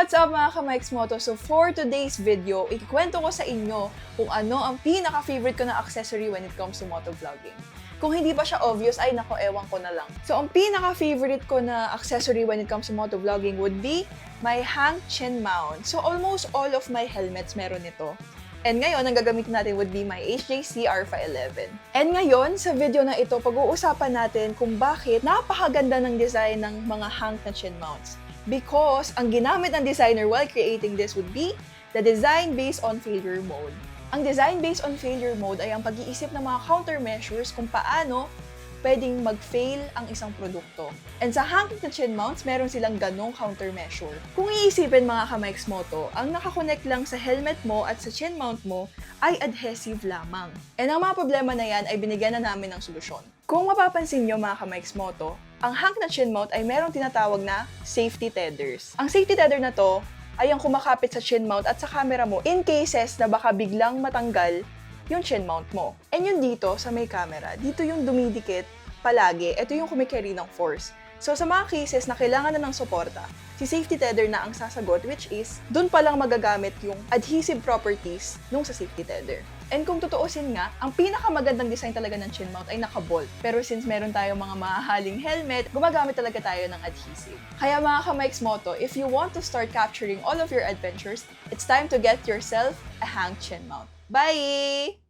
What's up mga ka-Mike's Moto? So for today's video, ikikwento ko sa inyo kung ano ang pinaka-favorite ko na accessory when it comes to motovlogging. Kung hindi pa siya obvious, ay nako, ewan ko na lang. So ang pinaka-favorite ko na accessory when it comes to motovlogging would be my hang chin mount. So almost all of my helmets meron nito. And ngayon, ang gagamitin natin would be my HJC Alpha 11. And ngayon, sa video na ito, pag-uusapan natin kung bakit napakaganda ng design ng mga hang na chin mounts. Because ang ginamit ng designer while creating this would be the design based on failure mode. Ang design based on failure mode ay ang pag-iisip ng mga countermeasures kung paano pwedeng mag-fail ang isang produkto. And sa hang na chin mounts, meron silang ganong countermeasure. Kung iisipin mga ka-Mike's Moto, ang nakakonect lang sa helmet mo at sa chin mount mo ay adhesive lamang. And ang mga problema na yan ay binigyan na namin ng solusyon. Kung mapapansin nyo mga ka-Mike's Moto, ang hang na chin mount ay merong tinatawag na safety tethers. Ang safety tether na to ay ang kumakapit sa chin mount at sa camera mo in cases na baka biglang matanggal yung chin mount mo. And yun dito, sa may camera, dito yung dumidikit palagi. Ito yung kumikerry ng force. So sa mga cases na kailangan na ng suporta, si safety tether na ang sasagot, which is, dun palang magagamit yung adhesive properties nung sa safety tether. And kung tutuusin nga, ang pinakamagandang design talaga ng chin mount ay naka-bolt. Pero since meron tayong mga mahahaling helmet, gumagamit talaga tayo ng adhesive. Kaya mga ka-Mike's Moto, if you want to start capturing all of your adventures, it's time to get yourself a hang chin mount. Bye!